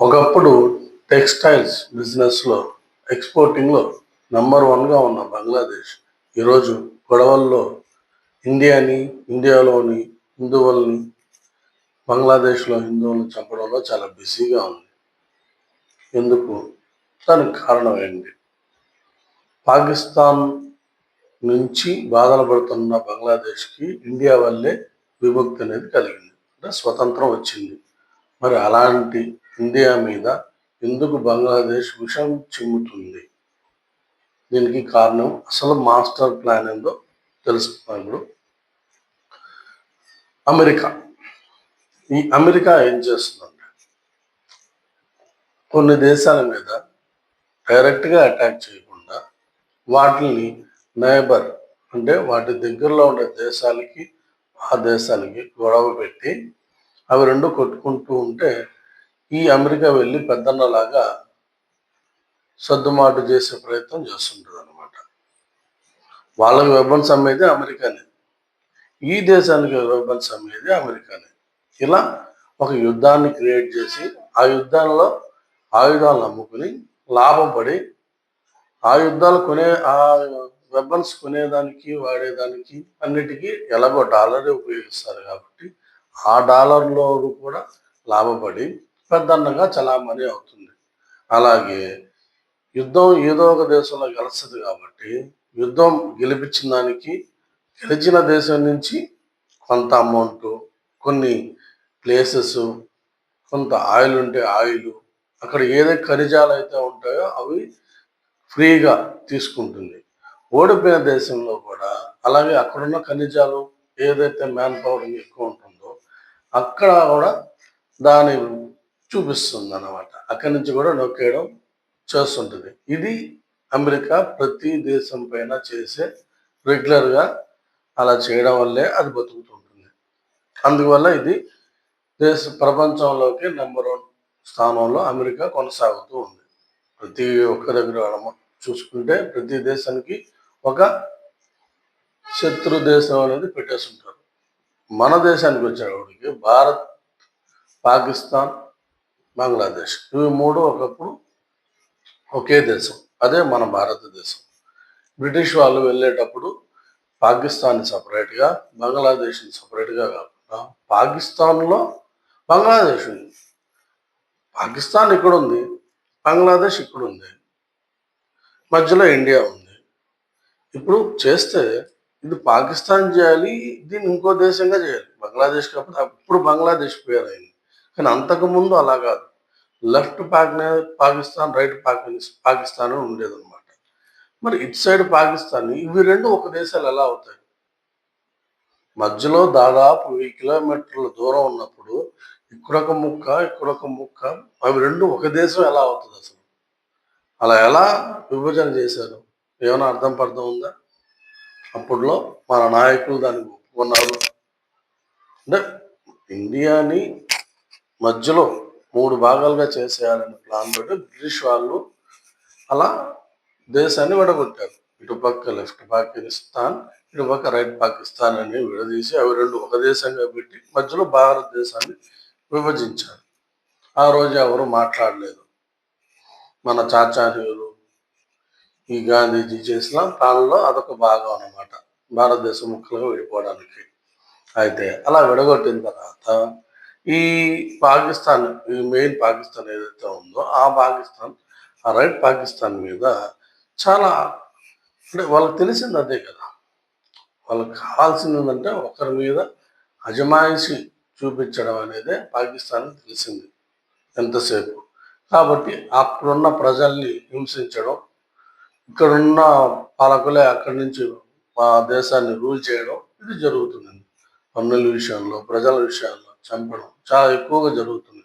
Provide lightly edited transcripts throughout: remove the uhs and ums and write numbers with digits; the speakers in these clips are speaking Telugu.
ఒకప్పుడు టెక్స్టైల్స్ బిజినెస్లో ఎక్స్పోర్టింగ్లో నంబర్ వన్గా ఉన్న బంగ్లాదేశ్ ఈరోజు గొడవల్లో ఇండియాలోని హిందువుల్ని బంగ్లాదేశ్లో హిందువులను చంపడంలో చాలా బిజీగా ఉంది. ఎందుకు? దానికి కారణం ఏంటి? పాకిస్తాన్ నుంచి బాధలు పడుతున్న బంగ్లాదేశ్కి ఇండియా వల్లే విముక్తి అనేది కలిగింది, అంటే స్వతంత్రం వచ్చింది. మరి అలాంటి ఇండియా మీద ఎందుకు బంగ్లాదేశ్ విషం చిమ్ముతుంది? దీనికి కారణం అసలు మాస్టర్ ప్లాన్ ఏందో తెలుసుకున్నాడు అమెరికా. ఈ అమెరికా ఏం చేస్తుందంటే కొన్ని దేశాల మీద డైరెక్ట్గా అటాక్ చేయకుండా వాటిని నైబర్, అంటే వాటి దగ్గరలో ఉండే దేశాలకి ఆ దేశాలకి గొడవ పెట్టి అవి రెండు కొట్టుకుంటూ ఉంటే ఈ అమెరికా వెళ్ళి పెద్దన్నలాగా సర్దుమాటు చేసే ప్రయత్నం చేస్తుంటుంది అనమాట. వాళ్ళకి వెపన్స్ అమ్మేది అమెరికానే, ఈ దేశానికి వెపన్స్ అమ్మేది అమెరికానే. ఇలా ఒక యుద్ధాన్ని క్రియేట్ చేసి ఆ యుద్ధంలో ఆయుధాలను అమ్ముకుని లాభం పడి ఆ యుద్ధాలు ఆ వెపన్స్ కొనేదానికి వాడేదానికి అన్నిటికీ ఎలాగో డాలరే ఉపయోగిస్తారు కాబట్టి ఆ డాలర్లో కూడా లాభపడి పెద్దన్నగా చలామణి అవుతుంది. అలాగే యుద్ధం ఏదో ఒక దేశంలో గెలుస్తుంది కాబట్టి యుద్ధం గెలిపించిన దానికి గెలిచిన దేశం నుంచి కొంత అమౌంట్, కొన్ని ప్లేసెస్, కొంత ఆయిల్ ఉంటే ఆయిల్, అక్కడ ఏదైతే ఖనిజాలు అయితే ఉంటాయో అవి ఫ్రీగా తీసుకుంటుంది. ఓడిపోయిన దేశంలో కూడా అలాగే అక్కడున్న ఖనిజాలు ఏదైతే మ్యాన్ పవర్ ఎక్కువ ఉంటుందో అక్కడ కూడా దాని చూపిస్తుంది అన్నమాట. అక్కడి నుంచి కూడా నొక్కేయడం చేస్తుంటుంది. ఇది అమెరికా ప్రతి దేశం పైన చేసే రెగ్యులర్గా అలా చేయడం వల్లే అది బతుకుతుంటుంది. అందువల్ల ఇది ప్రపంచంలోకి నెంబర్ 1 స్థానంలో అమెరికా కొనసాగుతూ ఉంది. ప్రతి ఒక్క దగ్గర చూసుకుంటే ప్రతి దేశానికి ఒక శత్రు దేశం అనేది పెట్టేస్తుంటారు. మన దేశానికి వచ్చేవాడికి భారత్, పాకిస్తాన్, బంగ్లాదేశ్ ఇవి మూడు ఒకప్పుడు ఒకే దేశం. అదే మన భారతదేశం. బ్రిటిష్ వాళ్ళు వెళ్ళేటప్పుడు పాకిస్తాన్ని సపరేట్గా, బంగ్లాదేశ్ని సపరేట్గా కాకుండా పాకిస్తాన్లో బంగ్లాదేశ్ ఉంది, పాకిస్తాన్ ఇక్కడ ఉంది, బంగ్లాదేశ్ ఇక్కడ ఉంది, మధ్యలో ఇండియా ఉంది. ఇప్పుడు చేస్తే ఇది పాకిస్తాన్ చేయాలి, దీన్ని ఇంకో దేశంగా చేయాలి. బంగ్లాదేశ్ కాకపోతే అప్పుడు బంగ్లాదేశ్ పేరు అయింది, కానీ అంతకుముందు అలా కాదు. లెఫ్ట్ పాకిస్తాన్, రైట్ పాకిస్తాన్ అని ఉండేదన్నమాట. మరి ఇటు సైడ్ పాకిస్తాన్, ఇవి రెండు ఒక దేశాలు ఎలా అవుతాయి? మధ్యలో దాదాపు 1000 కిలోమీటర్ల దూరం ఉన్నప్పుడు ఇక్కడొక ముక్క, ఇక్కడొక ముక్క, అవి రెండు ఒక దేశం ఎలా అవుతుంది అసలు? అలా ఎలా విభజన చేశారు? ఏమైనా అర్థం ఉందా? అప్పుడులో మన నాయకులు దాన్ని ఒప్పుకున్నారు. అంటే ఇండియాని మధ్యలో 3 భాగాలుగా చేసేయాలని ప్లాన్ తోటి బ్రిటిష్ వాళ్ళు అలా దేశాన్ని విడగొట్టారు. ఇటుపక్క లెఫ్ట్ పాకిస్తాన్, ఇటుపక్క రైట్ పాకిస్తాన్ అని విడదీసి అవి రెండు ఒక దేశంగా పెట్టి మధ్యలో భారతదేశాన్ని విభజించారు. ఆ రోజు ఎవరు మాట్లాడలేదు. మన చాచార్యులు, ఈ గాంధీజీ చేసిన ప్లాన్లో అదొక భాగం అన్నమాట, భారతదేశం ముక్కలుగా విడిపోవడానికి. అయితే అలా విడగొట్టిన తర్వాత ఈ పాకిస్తాన్, ఈ మెయిన్ పాకిస్తాన్ ఏదైతే ఉందో ఆ పాకిస్తాన్, ఆ రైట్ పాకిస్తాన్ మీద చాలా, అంటే వాళ్ళకి తెలిసింది అదే కదా, వాళ్ళకి కావాల్సింది ఏంటంటే ఒకరి మీద అజమాయిషి చూపించడం అనేదే పాకిస్తాన్కి తెలిసింది ఎంతసేపు. కాబట్టి అక్కడున్న ప్రజల్ని హింసించడం, ఇక్కడున్న పాలకులే అక్కడి నుంచి ఆ దేశాన్ని రూల్ చేయడం ఇది జరుగుతుంది. పన్నుల విషయంలో, ప్రజల విషయాల్లో చంపడం చాలా ఎక్కువగా జరుగుతుంది.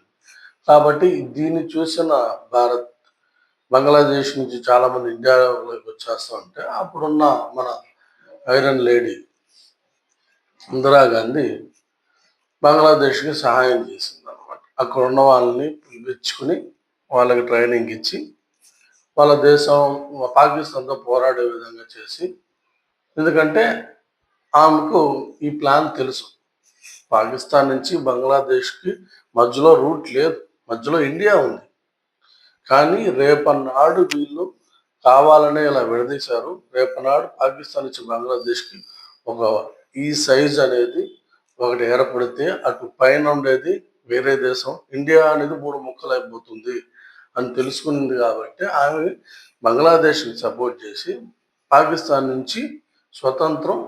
కాబట్టి దీన్ని చూసిన భారత్, బంగ్లాదేశ్ నుంచి చాలామంది ఇండియాలోకి వచ్చేస్తూ ఉంటే అప్పుడున్న మన ఐరన్ లేడీ ఇందిరాగాంధీ బంగ్లాదేశ్కి సహాయం చేసింది అనమాట. అక్కడ ఉన్న వాళ్ళని పిలిపించుకుని వాళ్ళకి ట్రైనింగ్ ఇచ్చి వాళ్ళ దేశం పాకిస్తాన్తో పోరాడే విధంగా చేసి, ఎందుకంటే ఆమెకు ఈ ప్లాన్ తెలుసు. పాకిస్తాన్ నుంచి బంగ్లాదేశ్కి మధ్యలో రూట్ లేదు, మధ్యలో ఇండియా ఉంది. కానీ రేపన్నాడు వీళ్ళు కావాలనే ఇలా విడదీశారు. రేపనాడు పాకిస్తాన్ నుంచి బంగ్లాదేశ్కి ఒక ఈ సైజ్ అనేది ఒకటి ఏర్పడితే అటు పైన ఉండేది వేరే దేశం, ఇండియా అనేది 3 ముక్కలు అయిపోతుంది అని తెలుసుకునింది కాబట్టి ఆమె బంగ్లాదేశ్ని సపోర్ట్ చేసి పాకిస్తాన్ నుంచి స్వతంత్రం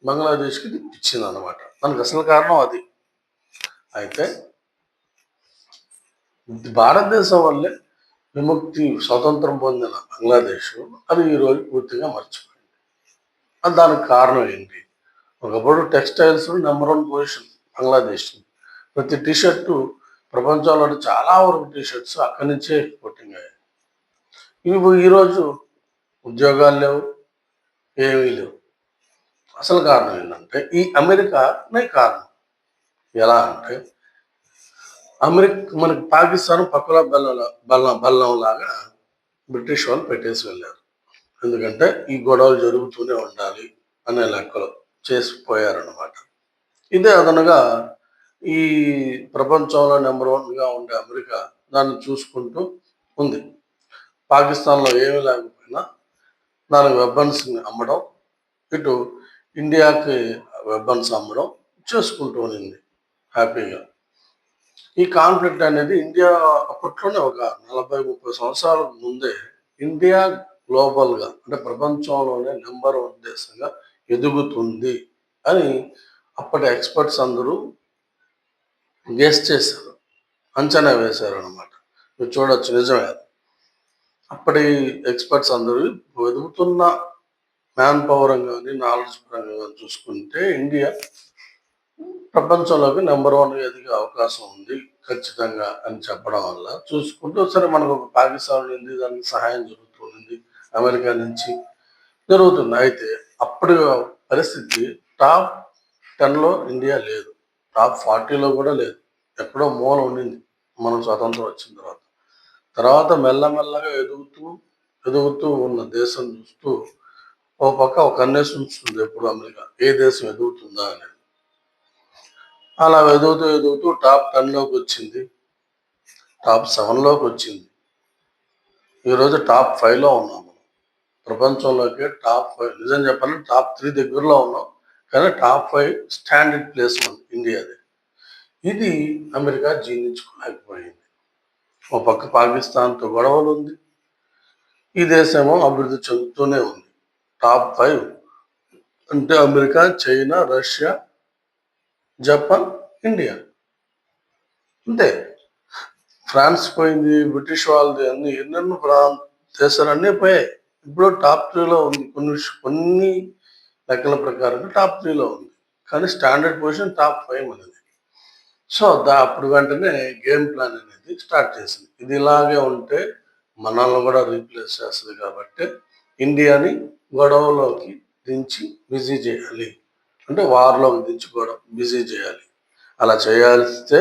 బంగ్లాదేశ్కి ఇచ్చింది అనమాట. దానికి అసలు కారణం అది. అయితే భారతదేశం వల్లే విముక్తి స్వతంత్రం పొందిన బంగ్లాదేశ్ అది ఈరోజు పూర్తిగా మర్చిపోయింది. దానికి కారణం ఏంటి? ఒకప్పుడు టెక్స్టైల్స్ నెంబర్ 1 పొజిషన్ బంగ్లాదేశ్. ప్రతి టీషర్టు ప్రపంచంలో చాలా వరకు టీషర్ట్స్ అక్కడి నుంచే ఎక్స్పోర్టింగ్ అయ్యాయి. ఇవి ఈరోజు ఉద్యోగాలు లేవు, ఏమీ లేవు. అసలు కారణం ఏంటంటే ఈ అమెరికానే కారణం. ఎలా అంటే మనకి పాకిస్తాన్ పక్కల బల్లం లాగా బ్రిటిష్ వాళ్ళు పెట్టేసి వెళ్ళారు. ఎందుకంటే ఈ గొడవలు జరుగుతూనే ఉండాలి అనే లెక్కలో చేసిపోయారనమాట. ఇదే అదనగా ఈ ప్రపంచంలో నెంబర్ 1గా ఉండే అమెరికా దాన్ని చూసుకుంటూ ఉంది. పాకిస్తాన్లో ఏమీ లేకపోయినా దానికి వెపన్స్ని అమ్మడం, ఇటు ఇండియాకి వెపన్స్ అమ్మడం చేసుకుంటూ ఉంది హ్యాపీగా. ఈ కాన్ఫ్లిక్ట్ అనేది ఇండియా అప్పట్లోనే ఒక 40-30 సంవత్సరాల ముందే ఇండియా గ్లోబల్గా అంటే ప్రపంచంలోనే నెంబర్ 1 దేశంగా ఎదుగుతుంది అని అప్పటి ఎక్స్పర్ట్స్ అందరూ గెస్ చేశారు, అంచనా వేశారు అనమాట. మీరు చూడొచ్చు, నిజమే. అప్పటి ఎక్స్పర్ట్స్ అందరూ ఎదుగుతున్న మ్యాన్ పవర్ కానీ నాలెడ్జ్ పరంగా కానీ చూసుకుంటే ఇండియా ప్రపంచంలోకి నెంబర్ 1 ఎదిగే అవకాశం ఉంది ఖచ్చితంగా అని చెప్పడం వల్ల చూసుకుంటూ సరే మనకు ఒక పాకిస్తాన్ ఉంది, దానికి సహాయం జరుగుతుంది, అమెరికా నుంచి జరుగుతుంది. అయితే అప్పటి పరిస్థితి టాప్ 10లో ఇండియా లేదు, టాప్ 40లో కూడా లేదు, ఎక్కడో మూల ఉండింది మనం స్వతంత్రం వచ్చిన తర్వాత మెల్లమెల్లగా ఎదుగుతూ ఉన్న దేశం చూస్తూ ఓ పక్క ఒక కన్నేసి ఉంచుతుంది ఎప్పుడు అమెరికా, ఏ దేశం ఎదుగుతుందా అనేది. అలా ఎదుగుతూ టాప్ 10లోకి వచ్చింది, టాప్ 7లోకి వచ్చింది. ఈరోజు టాప్ 5లో ఉన్నాము. ప్రపంచంలోకి టాప్ 5, నిజం చెప్పాలంటే టాప్ 3 దగ్గరలో ఉన్నాం, కానీ టాప్ 5 స్టాండర్డ్ ప్లేస్ ఉంది ఇండియాది. ఇది అమెరికా జీర్ణించుకోలేకపోయింది. ఒక పక్క పాకిస్తాన్తో గొడవలు ఉంది, ఈ దేశమేమో అభివృద్ధి చెందుతూనే ఉంది. టాప్ 5 అంటే America, China, Russia, Japan, India, అంతే. ఫ్రాన్స్ పోయింది, బ్రిటిష్ వాళ్ళది, ఎన్నెన్నో దేశాలన్నీ పోయాయి. ఇప్పుడు టాప్ 3లో ఉంది. కొన్ని లెక్కల ప్రకారం టాప్ 3లో ఉంది, కానీ స్టాండర్డ్ పొజిషన్ టాప్ 5 అనేది. సో అప్పుడు వెంటనే గేమ్ ప్లాన్ అనేది స్టార్ట్ చేసింది. ఇది ఇలాగే ఉంటే మనల్ని కూడా రీప్లేస్ చేస్తుంది కాబట్టి ఇండియాని గొడవలోకి దించి బిజీ చేయాలి, అంటే వార్లోకి దించి బిజీ చేయాలి. అలా చేయాల్స్తే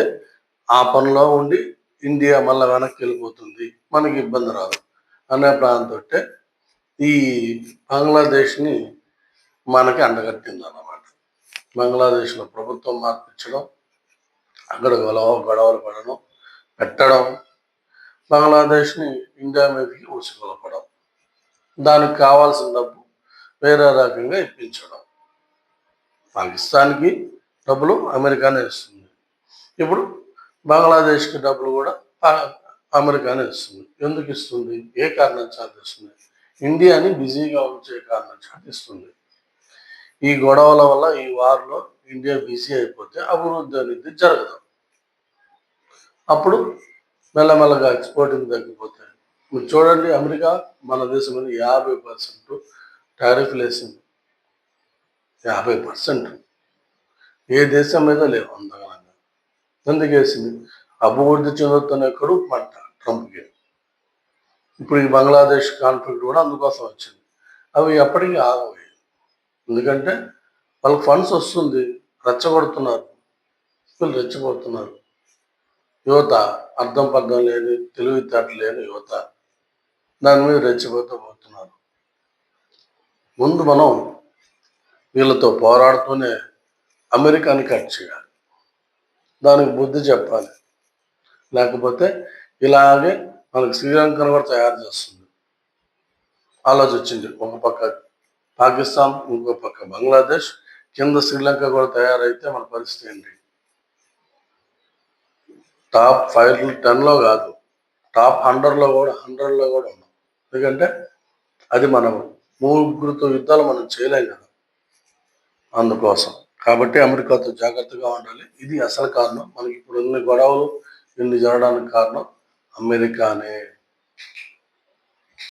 ఆ పనిలో ఉండి ఇండియా మళ్ళీ వెనక్కి వెళ్ళిపోతుంది, మనకి ఇబ్బంది రాదు అనే ప్రాంతంతో ఈ బంగ్లాదేశ్ని మనకి అండగట్టింది అన్నమాట. బంగ్లాదేశ్లో ప్రభుత్వం మార్పించడం, అక్కడ గొడవలు పెట్టడం, బంగ్లాదేశ్ని ఇండియా మీదకి ఊసిగొలపడం, దానికి కావాల్సిన డబ్బు వేరే రకంగా ఇప్పించడం. పాకిస్తాన్కి డబ్బులు అమెరికానే ఇస్తుంది, ఇప్పుడు బంగ్లాదేశ్కి డబ్బులు కూడా అమెరికానే ఇస్తుంది. ఎందుకు ఇస్తుంది? ఏ కారణం సాధిస్తుంది? ఇండియాని బిజీగా ఉంచే కారణం సాధిస్తుంది. ఈ గొడవల వల్ల ఈ వార్లో ఇండియా బిజీ అయిపోతే అభివృద్ధి అనేది జరగదు. అప్పుడు మెల్లమెల్లగా ఎక్స్పోర్టింగ్ తగ్గిపోతాయి. మీరు చూడండి, అమెరికా మన దేశం మీద 50% టారిఫ్లు వేసింది. 50% ఏ దేశం మీద లేవు అంతగా. ఎందుకు వేసింది? అభివృద్ధి చెందుతున్న కరువు పంట ట్రంప్కి. ఇప్పుడు ఈ బంగ్లాదేశ్ కాన్ఫ్లిక్ట్ కూడా అందుకోసం వచ్చింది. అవి ఎప్పటికీ ఆగవు, ఎందుకంటే వాళ్ళకి ఫండ్స్ వస్తుంది, రెచ్చగొడుతున్నారు, యువత, అర్థం పర్థం లేని తెలివితేటలు లేని యువత దాని మీద రెచ్చిపోతున్నారు. ముందు మనం వీళ్ళతో పోరాడుతూనే అమెరికాని కట్ చేయాలి, దానికి బుద్ధి చెప్పాలి. లేకపోతే ఇలాగే మనకి శ్రీలంకను కూడా తయారు చేస్తుంది. ఆలోచించింది, ఒక పక్క పాకిస్తాన్, ఇంకో పక్క బంగ్లాదేశ్, కింద శ్రీలంక కూడా తయారైతే మన పరిస్థితి ఏంటి? టాప్ 5-10లో కాదు, టాప్ 100లో కూడా ఉన్నాం. ఎందుకంటే అది మనం ముగ్గురుతో యుద్ధాలు మనం చేయలేం కదా, అందుకోసం. కాబట్టి అమెరికాతో జాగ్రత్తగా ఉండాలి. ఇది అసలు కారణం. మనకి ఇప్పుడు ఇన్ని గొడవలు ఇన్ని జరగడానికి కారణం అమెరికానే.